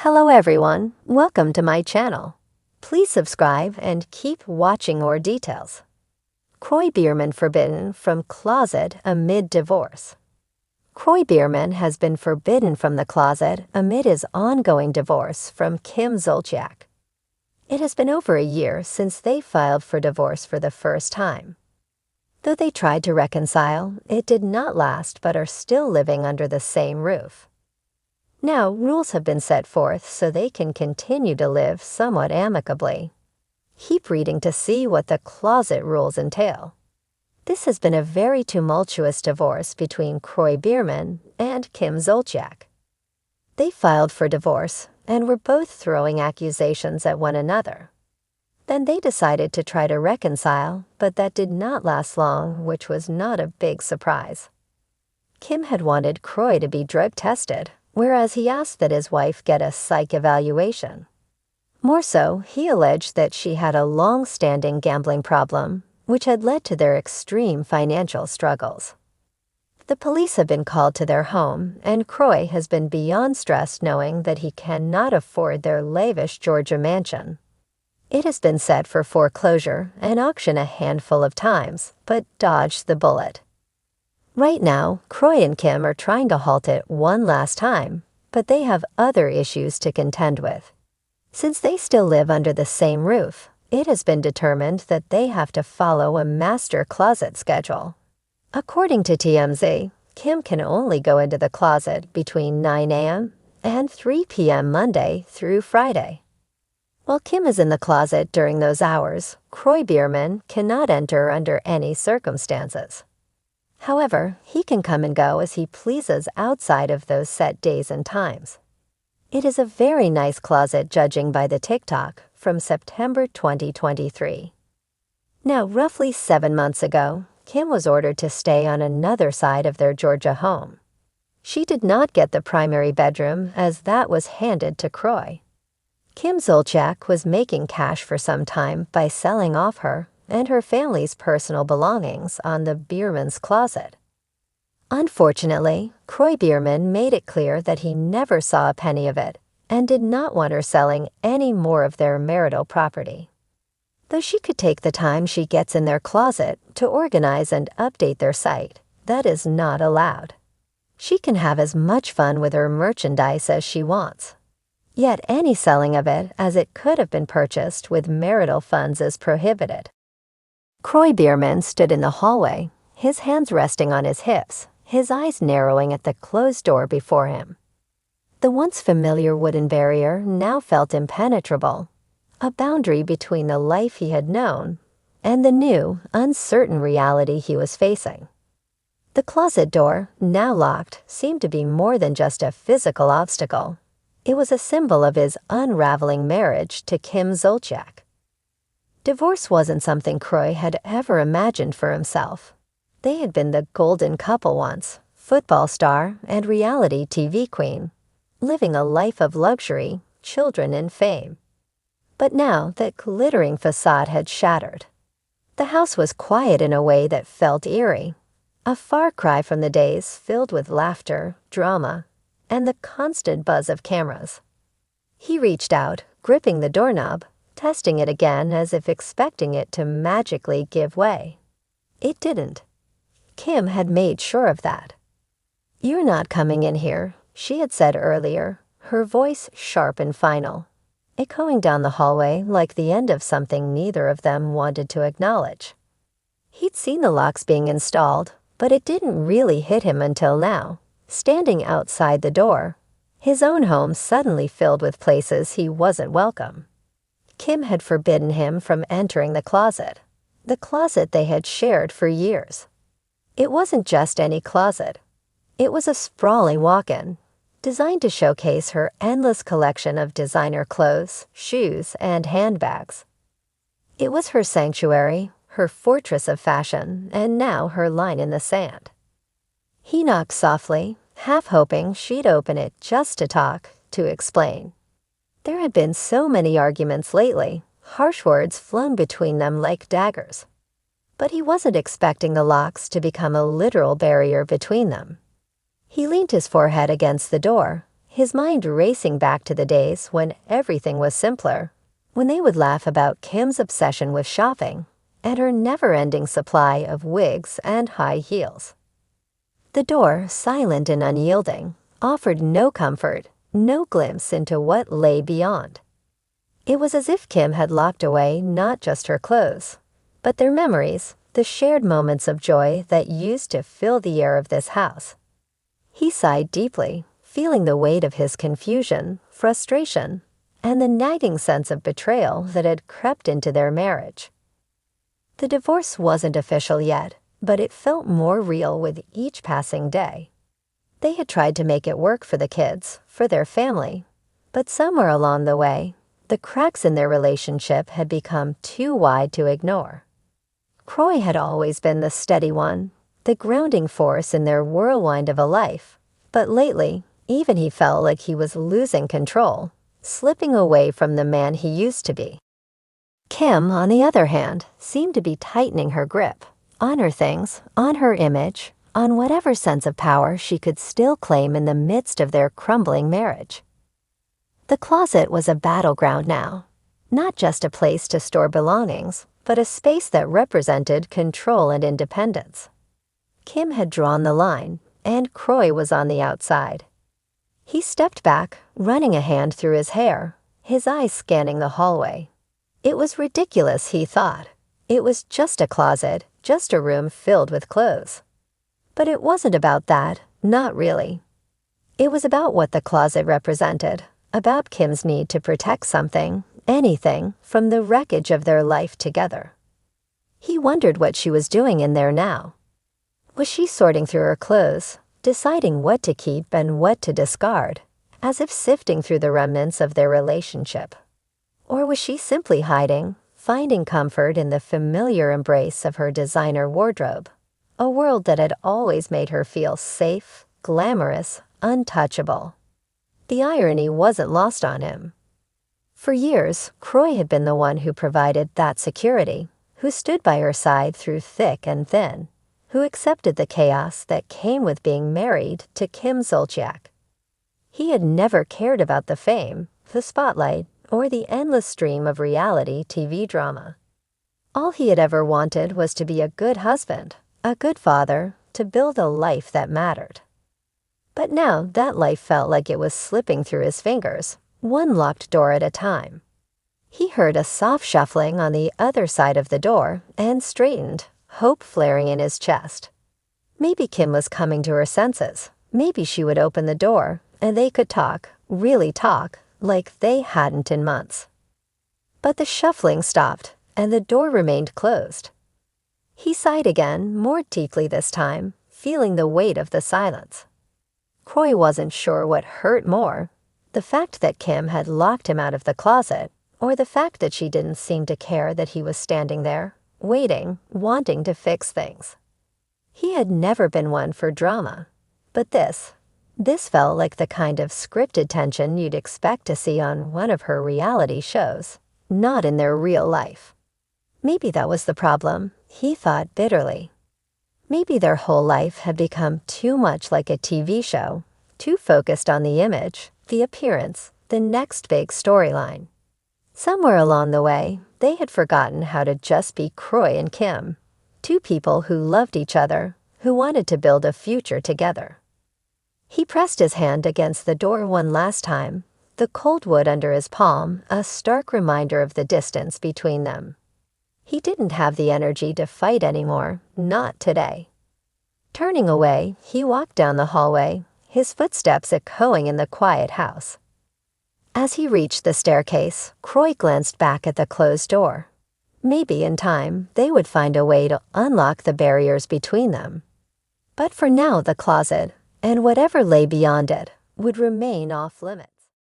Hello everyone, welcome to my channel. Please subscribe and keep watching more details. Kroy Biermann forbidden from closet amid divorce. Kroy Biermann has been forbidden from the closet amid his ongoing divorce from Kim Zolciak. It has been over a year since they filed for divorce for the first time. Though they tried to reconcile, it did not last but are still living under the same roof. Now, rules have been set forth so they can continue to live somewhat amicably. Keep reading to see what the closet rules entail. This has been a very tumultuous divorce between Kroy Biermann and Kim Zolciak. They filed for divorce and were both throwing accusations at one another. Then they decided to try to reconcile, but that did not last long, which was not a big surprise. Kim had wanted Kroy to be drug tested, whereas he asked that his wife get a psych evaluation. More so, he alleged that she had a long-standing gambling problem, which had led to their extreme financial struggles. The police have been called to their home, and Kroy has been beyond stressed knowing that he cannot afford their lavish Georgia mansion. It has been set for foreclosure and auction a handful of times, but dodged the bullet. Right now, Kroy and Kim are trying to halt it one last time, but they have other issues to contend with. Since they still live under the same roof, it has been determined that they have to follow a master closet schedule. According to TMZ, Kim can only go into the closet between 9 a.m. and 3 p.m. Monday through Friday. While Kim is in the closet during those hours, Kroy Biermann cannot enter under any circumstances. However, he can come and go as he pleases outside of those set days and times. It is a very nice closet judging by the TikTok from September 2023. Now, roughly 7 months ago, Kim was ordered to stay on another side of their Georgia home. She did not get the primary bedroom as that was handed to Kroy. Kim Zolciak was making cash for some time by selling off her and her family's personal belongings on the Biermann's closet. Unfortunately, Kroy Biermann made it clear that he never saw a penny of it and did not want her selling any more of their marital property. Though she could take the time she gets in their closet to organize and update their site, that is not allowed. She can have as much fun with her merchandise as she wants. Yet any selling of it, as it could have been purchased with marital funds, is prohibited. Kroy Biermann stood in the hallway, his hands resting on his hips, his eyes narrowing at the closed door before him. The once familiar wooden barrier now felt impenetrable, a boundary between the life he had known and the new, uncertain reality he was facing. The closet door, now locked, seemed to be more than just a physical obstacle. It was a symbol of his unraveling marriage to Kim Zolciak. Divorce wasn't something Kroy had ever imagined for himself. They had been the golden couple once, football star and reality TV queen, living a life of luxury, children, and fame. But now that glittering facade had shattered. The house was quiet in a way that felt eerie, a far cry from the days filled with laughter, drama, and the constant buzz of cameras. He reached out, gripping the doorknob, testing it again as if expecting it to magically give way. It didn't. Kim had made sure of that. "You're not coming in here," she had said earlier, her voice sharp and final, echoing down the hallway like the end of something neither of them wanted to acknowledge. He'd seen the locks being installed, but it didn't really hit him until now, standing outside the door, his own home suddenly filled with places he wasn't welcome. Kim had forbidden him from entering the closet they had shared for years. It wasn't just any closet. It was a sprawling walk-in, designed to showcase her endless collection of designer clothes, shoes, and handbags. It was her sanctuary, her fortress of fashion, and now her line in the sand. He knocked softly, half hoping she'd open it just to talk, to explain. There had been so many arguments lately, harsh words flown between them like daggers. But he wasn't expecting the locks to become a literal barrier between them. He leaned his forehead against the door, his mind racing back to the days when everything was simpler, when they would laugh about Kim's obsession with shopping and her never-ending supply of wigs and high heels. The door, silent and unyielding, offered no comfort, no glimpse into what lay beyond. It was as if Kim had locked away not just her clothes, but their memories, the shared moments of joy that used to fill the air of this house. He sighed deeply, feeling the weight of his confusion, frustration, and the nagging sense of betrayal that had crept into their marriage. The divorce wasn't official yet, but it felt more real with each passing day. They had tried to make it work for the kids, for their family, but somewhere along the way, the cracks in their relationship had become too wide to ignore. Kroy had always been the steady one, the grounding force in their whirlwind of a life, but lately, even he felt like he was losing control, slipping away from the man he used to be. Kim, on the other hand, seemed to be tightening her grip on her things, on her image, on whatever sense of power she could still claim in the midst of their crumbling marriage. The closet was a battleground now, not just a place to store belongings, but a space that represented control and independence. Kim had drawn the line, and Kroy was on the outside. He stepped back, running a hand through his hair, his eyes scanning the hallway. It was ridiculous, he thought. It was just a closet, just a room filled with clothes. But it wasn't about that, not really. It was about what the closet represented, about Kim's need to protect something, anything, from the wreckage of their life together. He wondered what she was doing in there now. Was she sorting through her clothes, deciding what to keep and what to discard, as if sifting through the remnants of their relationship? Or was she simply hiding, finding comfort in the familiar embrace of her designer wardrobe, a world that had always made her feel safe, glamorous, untouchable? The irony wasn't lost on him. For years, Kroy had been the one who provided that security, who stood by her side through thick and thin, who accepted the chaos that came with being married to Kim Zolciak. He had never cared about the fame, the spotlight, or the endless stream of reality TV drama. All he had ever wanted was to be a good husband, a good father, to build a life that mattered. But now that life felt like it was slipping through his fingers, one locked door at a time. He heard a soft shuffling on the other side of the door and straightened, hope flaring in his chest. Maybe Kim was coming to her senses. Maybe she would open the door and they could talk, really talk, like they hadn't in months. But the shuffling stopped and the door remained closed. He sighed again, more deeply this time, feeling the weight of the silence. Kroy wasn't sure what hurt more, the fact that Kim had locked him out of the closet, or the fact that she didn't seem to care that he was standing there, waiting, wanting to fix things. He had never been one for drama, but this felt like the kind of scripted tension you'd expect to see on one of her reality shows, not in their real life. Maybe that was the problem, he thought bitterly. Maybe their whole life had become too much like a TV show, too focused on the image, the appearance, the next big storyline. Somewhere along the way, they had forgotten how to just be Kroy and Kim, two people who loved each other, who wanted to build a future together. He pressed his hand against the door one last time, the cold wood under his palm a stark reminder of the distance between them. He didn't have the energy to fight anymore, not today. Turning away, he walked down the hallway, his footsteps echoing in the quiet house. As he reached the staircase, Kroy glanced back at the closed door. Maybe in time, they would find a way to unlock the barriers between them. But for now, the closet, and whatever lay beyond it, would remain off-limits.